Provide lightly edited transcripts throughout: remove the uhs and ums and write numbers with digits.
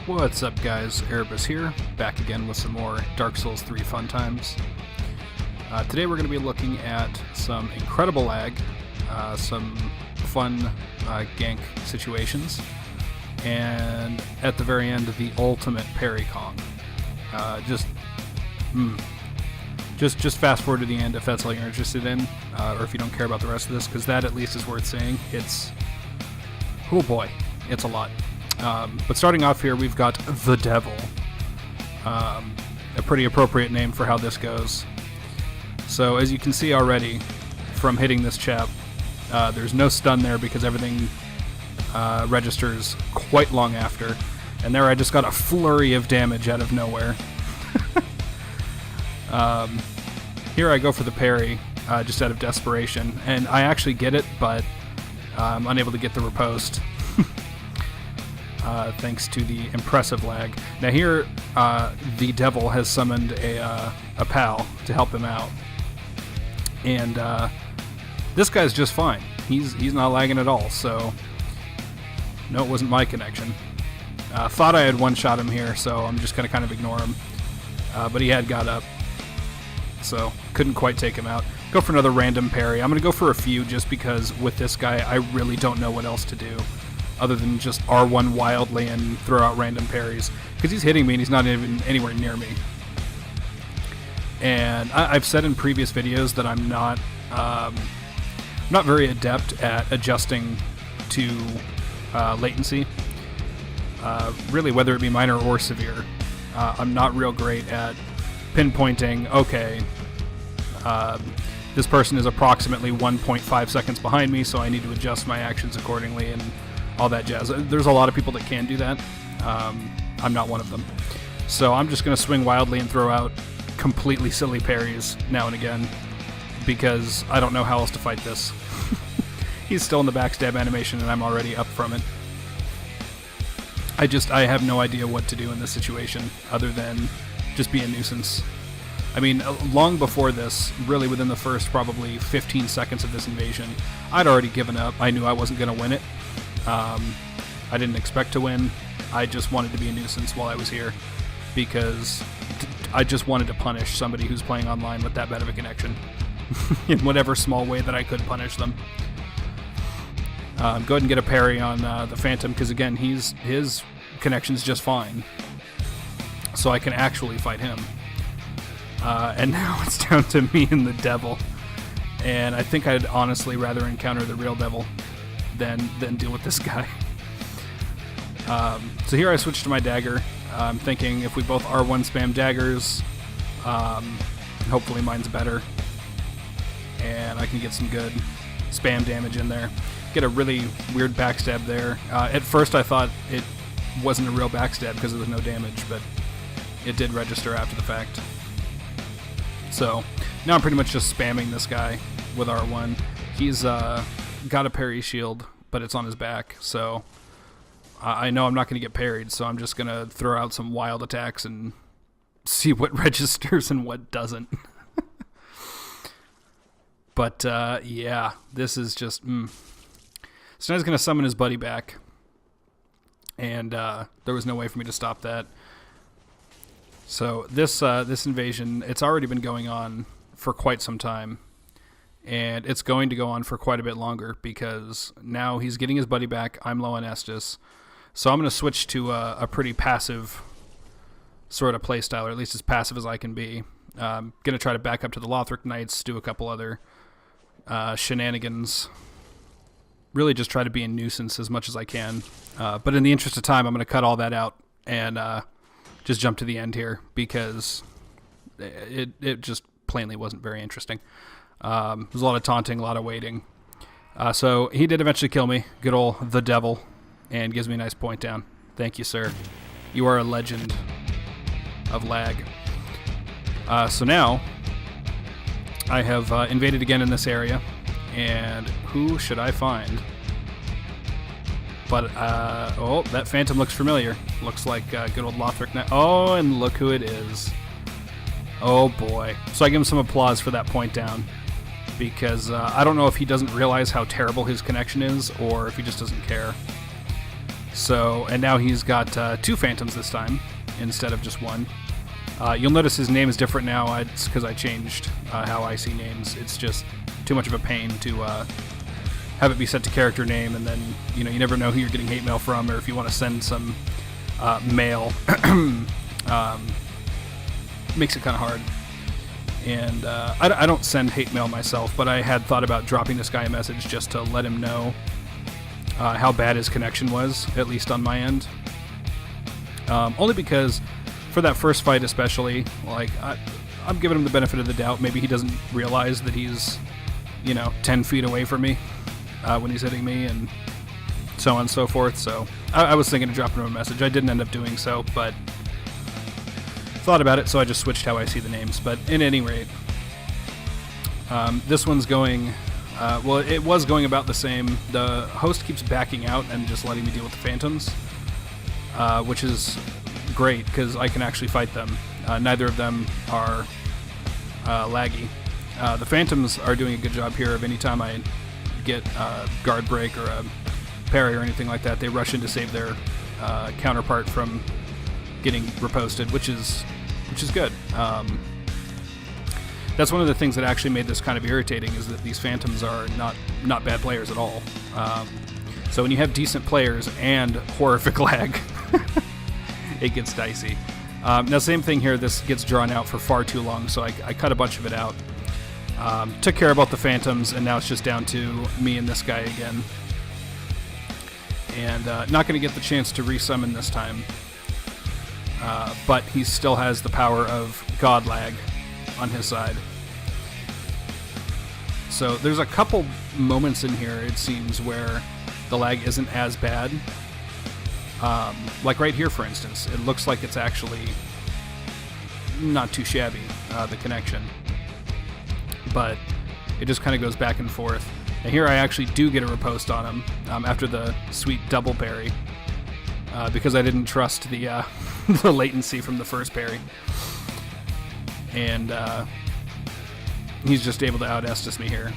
What's up guys, Erebus here, back again with some more Dark Souls 3 fun times. Today we're going to be looking at some incredible lag, some fun gank situations, and at the very end, the ultimate parry Kong. Just fast forward to the end if that's all you're interested in, or if you don't care about the rest of this, because that at least is worth saying. It's, oh boy, it's a lot. But starting off here, we've got the Devil. A pretty appropriate name for how this goes. So as you can see already from hitting this chap, there's no stun there because everything registers quite long after. And there I just got a flurry of damage out of nowhere. Here I go for the parry, just out of desperation. And I actually get it, but I'm unable to get the riposte. Thanks to the impressive lag. Now here, the Devil has summoned a pal to help him out. And this guy's just fine. He's not lagging at all, so no, it wasn't my connection. Thought I had one-shot him here, so I'm just going to kind of ignore him. But he had got up, so couldn't quite take him out. Go for another random parry. I'm going to go for a few just because with this guy, I really don't know what else to do other than just R1 wildly and throw out random parries. Because he's hitting me and he's not even anywhere near me. And I've said in previous videos that I'm not very adept at adjusting to latency. Really, whether it be minor or severe. I'm not real great at pinpointing, okay, this person is approximately 1.5 seconds behind me, so I need to adjust my actions accordingly and all that jazz. There's a lot of people that can do that. I'm not one of them. So I'm just going to swing wildly and throw out completely silly parries now and again because I don't know how else to fight this. He's still in the backstab animation and I'm already up from it. I have no idea what to do in this situation other than just be a nuisance. I mean, long before this, really within the first probably 15 seconds of this invasion, I'd already given up. I knew I wasn't going to win it. I didn't expect to win. I just wanted to be a nuisance while I was here because I just wanted to punish somebody who's playing online with that bad of a connection in whatever small way that I could punish them. Go ahead and get a parry on the Phantom because, again, his connection's just fine. So I can actually fight him. And now it's down to me and the Devil. And I think I'd honestly rather encounter the real Devil than deal with this guy. So here I switched to my dagger. I'm thinking if we both R1 spam daggers, hopefully mine's better. And I can get some good spam damage in there. Get a really weird backstab there. At first I thought it wasn't a real backstab because there was no damage, but it did register after the fact. So now I'm pretty much just spamming this guy with R1. He's got a parry shield, but it's on his back, so I know I'm not going to get parried, so I'm just going to throw out some wild attacks and see what registers and what doesn't. But yeah, this is just... So now he's going to summon his buddy back, and there was no way for me to stop that. So this invasion, it's already been going on for quite some time, and it's going to go on for quite a bit longer because now he's getting his buddy back. I'm low on Estus, so I'm going to switch to a pretty passive sort of playstyle, or at least as passive as I can be. Going to try to back up to the Lothric Knights, do a couple other shenanigans. Really just try to be a nuisance as much as I can. But in the interest of time, I'm going to cut all that out and just jump to the end here because it just plainly wasn't very interesting. There's a lot of taunting, a lot of waiting. So he did eventually kill me, good old the Devil, and gives me a nice point down. Thank you, sir. You are a legend of lag. So now I have invaded again in this area, and who should I find? But, oh, that Phantom looks familiar. Looks like good old Lothric Knight. Oh, and look who it is. Oh, boy. So I give him some applause for that point down. Because I don't know if he doesn't realize how terrible his connection is, or if he just doesn't care. So, and now he's got 2 phantoms this time instead of just 1. You'll notice his name is different now. It's because I changed how I see names. It's just too much of a pain to have it be set to character name, and then you never know who you're getting hate mail from, or if you want to send some mail. Makes it kind of hard. And I don't send hate mail myself, but I had thought about dropping this guy a message just to let him know how bad his connection was, at least on my end. Only because for that first fight especially, like, I'm giving him the benefit of the doubt. Maybe he doesn't realize that he's 10 feet away from me when he's hitting me, and so on and so forth. So I was thinking of dropping him a message. I didn't end up doing so, but thought about it, so I just switched how I see the names. But at any rate, this one's going, well, it was going about the same. The host keeps backing out and just letting me deal with the phantoms, which is great because I can actually fight them. Neither of them are laggy. The phantoms are doing a good job here of any time I get a guard break or a parry or anything like that, they rush in to save their counterpart from getting riposted, which is good. That's one of the things that actually made this kind of irritating, is that these phantoms are not bad players at all. So when you have decent players and horrific lag, it gets dicey. Now, same thing here. This gets drawn out for far too long, so I cut a bunch of it out. Took care about the phantoms, and now it's just down to me and this guy again. And not going to get the chance to resummon this time. But he still has the power of God lag on his side. So there's a couple moments in here, it seems, where the lag isn't as bad. Like right here, for instance. It looks like it's actually not too shabby, the connection. But it just kind of goes back and forth. And here I actually do get a riposte on him after the sweet double parry. Because I didn't trust the the latency from the first parry. And he's just able to out-Estus me here.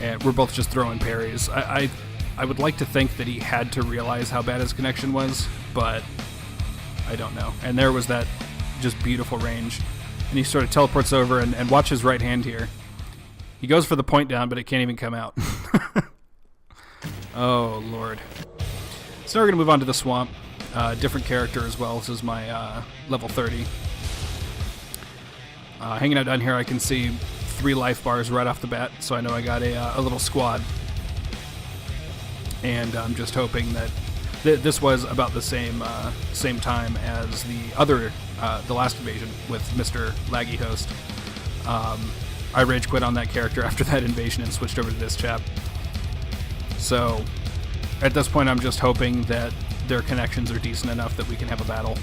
And we're both just throwing parries. I would like to think that he had to realize how bad his connection was, but I don't know. And there was that just beautiful range. And he sort of teleports over, and watch his right hand here. He goes for the point down, but it can't even come out. Oh, Lord. So now we're going to move on to the swamp. Different character as well. This is my level 30. Hanging out down here, I can see 3 life bars right off the bat, so I know I got a little squad. And I'm just hoping that this was about the same time as the last invasion with Mr. Laggy Host. I rage quit on that character after that invasion and switched over to this chap. So at this point, I'm just hoping that their connections are decent enough that we can have a battle.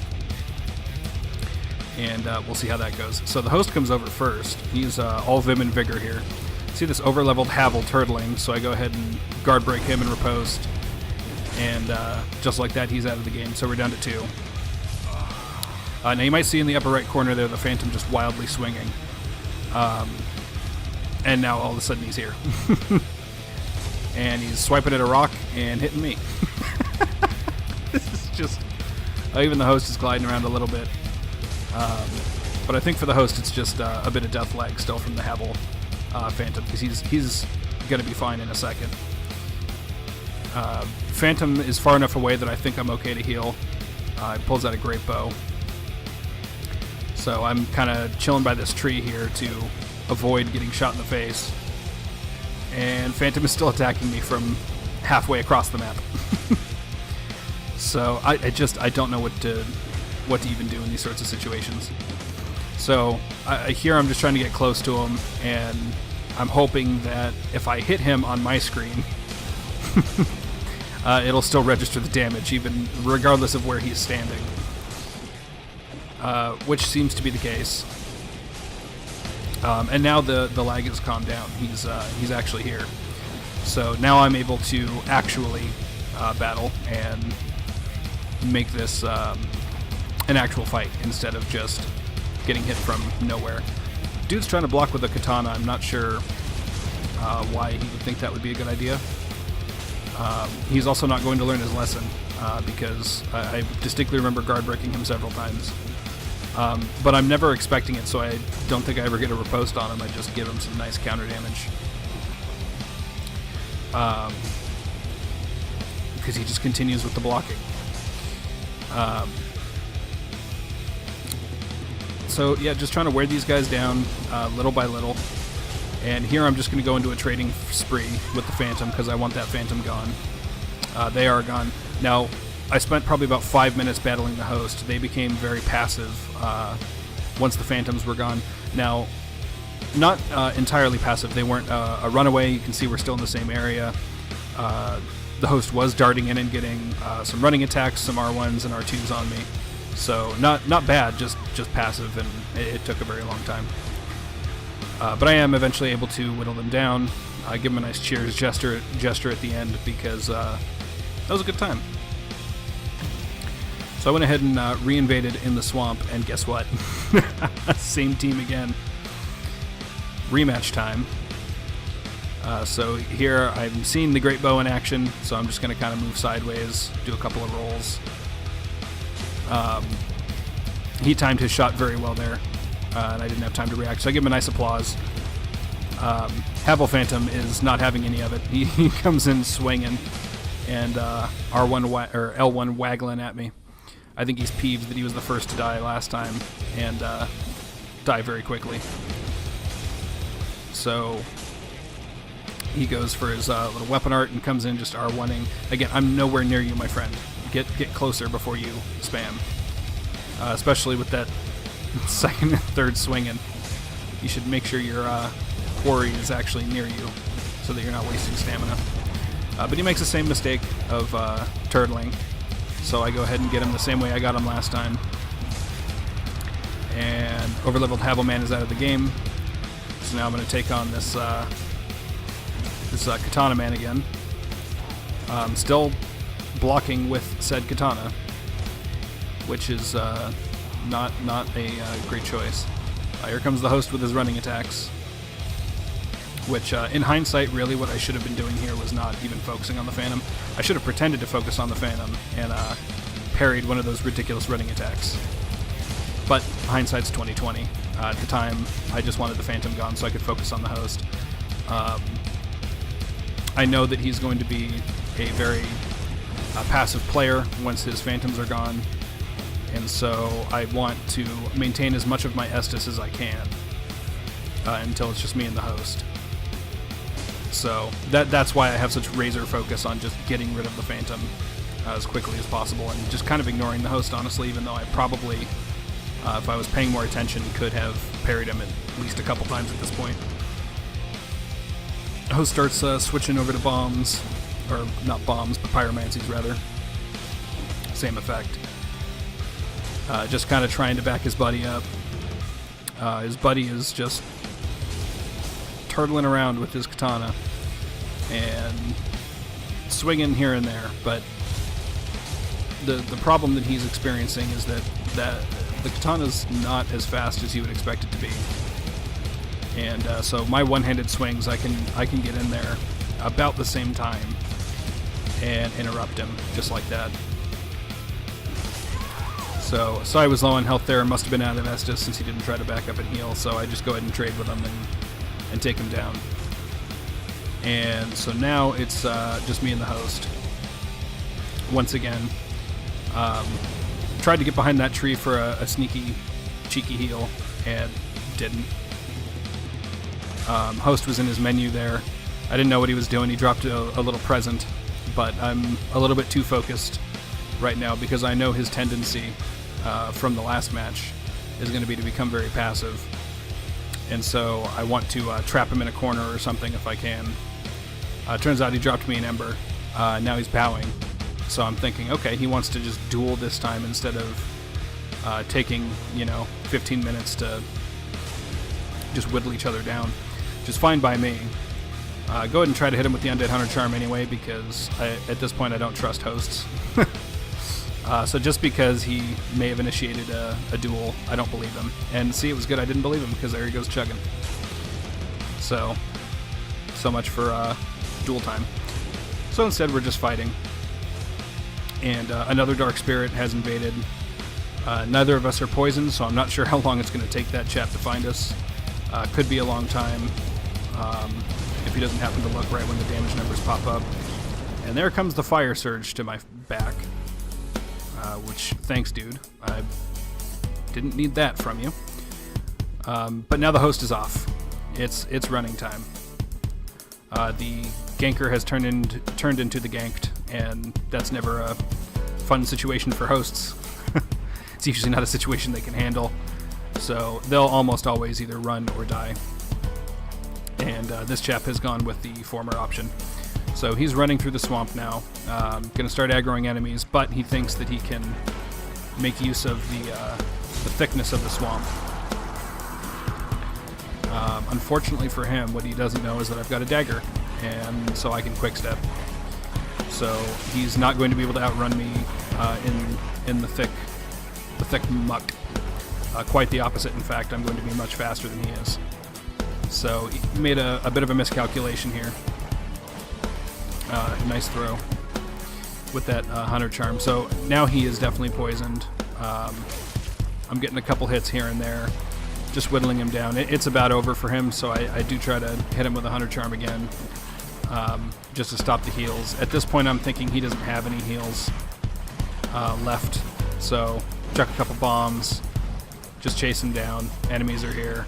And we'll see how that goes. So the host comes over first. He's all vim and vigor here. See this overlevelled Havel turtling, so I go ahead and guard break him and riposte. And just like that, he's out of the game. So we're down to 2. Now you might see in the upper right corner there the Phantom just wildly swinging. And now all of a sudden he's here. And he's swiping at a rock and hitting me. This is just... even the host is gliding around a little bit. But I think for the host it's just a bit of death lag still from the Havel Phantom, because he's going to be fine in a second. Phantom is far enough away that I think I'm okay to heal. He pulls out a great bow. So I'm kind of chilling by this tree here to avoid getting shot in the face. And Phantom is still attacking me from halfway across the map. So I don't know what to even do in these sorts of situations. So here I'm just trying to get close to him, and I'm hoping that if I hit him on my screen, it'll still register the damage, even regardless of where he's standing. Which seems to be the case. And now the lag has calmed down. He's actually here. So now I'm able to actually battle and make this an actual fight instead of just getting hit from nowhere. Dude's trying to block with a katana. I'm not sure why he would think that would be a good idea. He's also not going to learn his lesson, because I distinctly remember guard breaking him several times. But I'm never expecting it, so I don't think I ever get a riposte on him. I just give him some nice counter damage. Because he just continues with the blocking. So yeah, just trying to wear these guys down little by little. And here I'm just going to go into a trading spree with the Phantom because I want that Phantom gone. They are gone. Now, I spent probably about 5 minutes battling the host. They became very passive once the Phantoms were gone. Now, not entirely passive. They weren't a runaway. You can see we're still in the same area. The host was darting in and getting some running attacks, some R1s and R2s on me. So not bad, just passive, and it took a very long time. But I am eventually able to whittle them down, give them a nice cheers gesture at the end, because that was a good time. So I went ahead and re-invaded in the swamp, and guess what? Same team again. Rematch time. So here I'm seeing the Great Bow in action, so I'm just going to kind of move sideways, do a couple of rolls. He timed his shot very well there, and I didn't have time to react, so I give him a nice applause. Havel Phantom is not having any of it. He comes in swinging, and R1 or L1 waggling at me. I think he's peeved that he was the first to die last time, and die very quickly. So he goes for his little weapon art and comes in just R1ing. Again, I'm nowhere near you, my friend. Get closer before you spam. Especially with that second and third swinging. You should make sure your quarry is actually near you so that you're not wasting stamina. But he makes the same mistake of turtling. So I go ahead and get him the same way I got him last time. And overlevelled Havelman is out of the game. So now I'm going to take on this Katana Man again. Still blocking with said Katana, which is not a great choice. Here comes the host with his running attacks, which in hindsight, really what I should have been doing here was not even focusing on the Phantom. I should have pretended to focus on the Phantom and parried one of those ridiculous running attacks. But hindsight's 20/20. At the time, I just wanted the Phantom gone so I could focus on the host. I know that he's going to be a very passive player once his Phantoms are gone, and so I want to maintain as much of my Estus as I can until it's just me and the host. So that's why I have such razor focus on just getting rid of the Phantom as quickly as possible, and just kind of ignoring the host, honestly, even though I probably, if I was paying more attention, could have parried him at least a couple times at this point. The host starts switching over to bombs, or not bombs, but pyromancies rather. Same effect. Just kind of trying to back his buddy up. His buddy is just turtling around with his katana and swinging here and there, but the problem that he's experiencing is that the katana's not as fast as you would expect it to be. And so my one-handed swings, I can get in there about the same time and interrupt him just like that. So I was low on health there, must have been out of Estus since he didn't try to back up and heal, so I just go ahead and trade with him and take him down. And so now it's just me and the host. Once again, tried to get behind that tree for a sneaky, cheeky heal, and didn't. Host was in his menu there. I didn't know what he was doing. He dropped a little present, but I'm a little bit too focused right now because I know his tendency from the last match is going to be to become very passive. And so I want to trap him in a corner or something if I can. Turns out he dropped me an Ember. Now he's bowing. So I'm thinking, okay, he wants to just duel this time instead of taking, 15 minutes to just whittle each other down. Which is fine by me. Go ahead and try to hit him with the Undead Hunter Charm anyway, because at this point I don't trust hosts. So just because he may have initiated a duel, I don't believe him. And see, it was good I didn't believe him, because there he goes chugging. So much for duel time. So instead we're just fighting. And another dark spirit has invaded. Neither of us are poisoned, so I'm not sure how long it's going to take that chap to find us. Could be a long time if he doesn't happen to look right when the damage numbers pop up. And there comes the fire surge to my back. Which, thanks, dude. I didn't need that from you. But now the host is off. It's running time. The ganker has turned into the ganked, and that's never a fun situation for hosts. It's usually not a situation they can handle. So they'll almost always either run or die. And this chap has gone with the former option. So he's running through the swamp now, going to start aggroing enemies, but he thinks that he can make use of the thickness of the swamp. Unfortunately for him, what he doesn't know is that I've got a dagger, and so I can quick step. So he's not going to be able to outrun me in the thick muck. Quite the opposite, in fact. I'm going to be much faster than he is. So he made a bit of a miscalculation here. Nice throw with that Hunter Charm. So now he is definitely poisoned. I'm getting a couple hits here and there, just whittling him down. It's about over for him, so I do try to hit him with a Hunter Charm again, just to stop the heals. At this point, I'm thinking he doesn't have any heals left, so chuck a couple bombs, just chase him down. Enemies are here.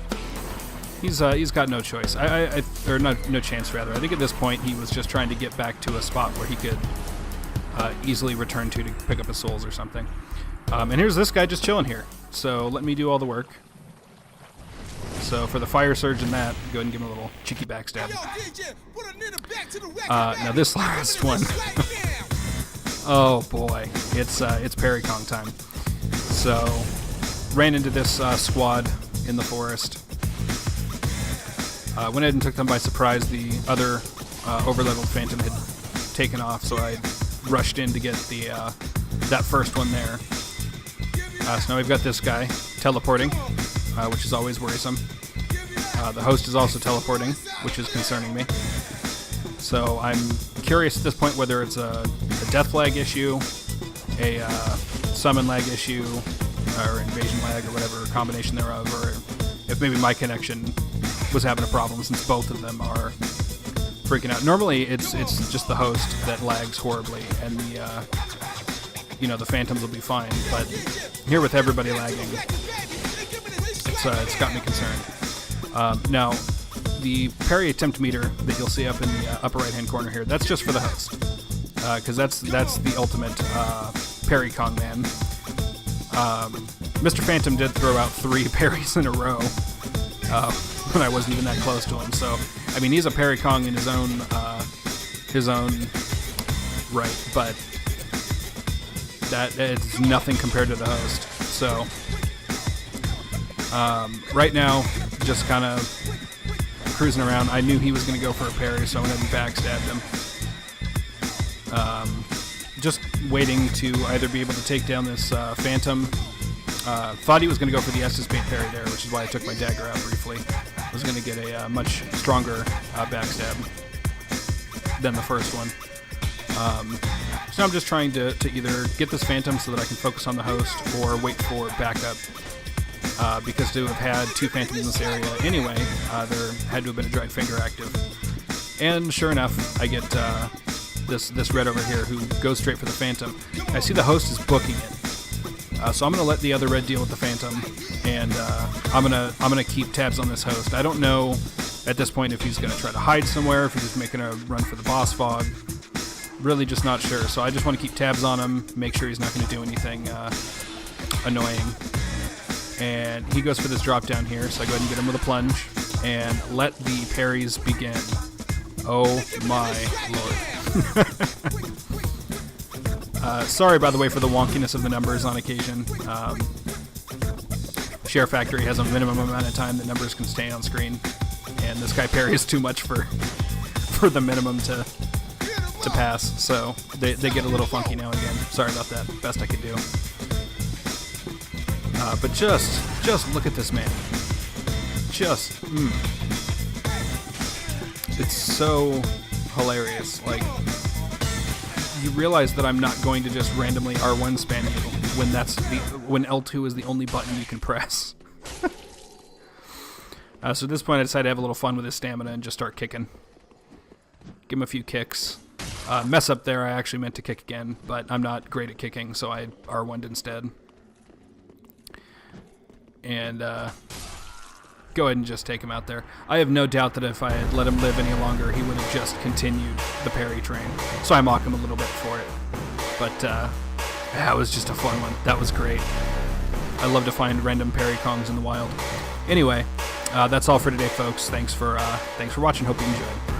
He's got no choice. Or no chance, rather. I think at this point he was just trying to get back to a spot where he could easily return to pick up his souls or something. And here's this guy just chilling here. So let me do all the work. So for the fire surge and that, go ahead and give him a little cheeky backstab. Now this last one. Oh boy, it's Parry Kong time. So ran into this squad in the forest. Went ahead and took them by surprise. The other overlevelled Phantom had taken off, so I rushed in to get that first one there. So now we've got this guy teleporting, which is always worrisome. The host is also teleporting, which is concerning me. So I'm curious at this point whether it's a death lag issue, a summon lag issue, or invasion lag, or whatever combination thereof, or if maybe my connection was having a problem, since both of them are freaking out. Normally it's just the host that lags horribly, and the Phantoms will be fine, but here with everybody lagging, it's got me concerned. Now the parry attempt meter that you'll see up in the upper right hand corner here, that's just for the host, because that's the ultimate Parry Kong man. Mr. Phantom did throw out 3 parries in a row when I wasn't even that close to him. So, I mean, he's a Parry Kong in his own right, but that it's nothing compared to the host. So, right now, just kind of cruising around. I knew he was going to go for a parry, so I went ahead and backstabbed him. Just waiting to either be able to take down this Phantom. Thought he was going to go for the Estes bait parry there, which is why I took my dagger out briefly. I was going to get a much stronger backstab than the first one. So I'm just trying to either get this Phantom so that I can focus on the host, or wait for backup. Because to have had 2 Phantoms in this area anyway, there had to have been a dried finger active. And sure enough, I get this red over here who goes straight for the Phantom. I see the host is booking it. So I'm going to let the other red deal with the Phantom, and I'm gonna keep tabs on this host. I don't know at this point if he's going to try to hide somewhere, if he's just making a run for the boss fog. Really just not sure. So I just want to keep tabs on him, make sure he's not going to do anything annoying. And he goes for this drop down here, so I go ahead and get him with a plunge and let the parries begin. Oh my lord. Sorry, by the way, for the wonkiness of the numbers on occasion. Share Factory has a minimum amount of time that numbers can stay on screen, and this guy parries too much for the minimum to pass, so they get a little funky now and again. Sorry about that. Best I could do. But just look at this man. It's so hilarious. Like, you realize that I'm not going to just randomly R1 spam you when L2 is the only button you can press. So at this point, I decided to have a little fun with his stamina and just start kicking. Give him a few kicks. Mess up there, I actually meant to kick again, but I'm not great at kicking, so I R1'd instead. And go ahead and just take him out there. I have no doubt that if I had let him live any longer, he would have just continued the parry train. So I mock him a little bit for it. But that was just a fun one. That was great. I love to find random parry kongs in the wild. Anyway, that's all for today, folks. Thanks for watching. Hope you enjoyed.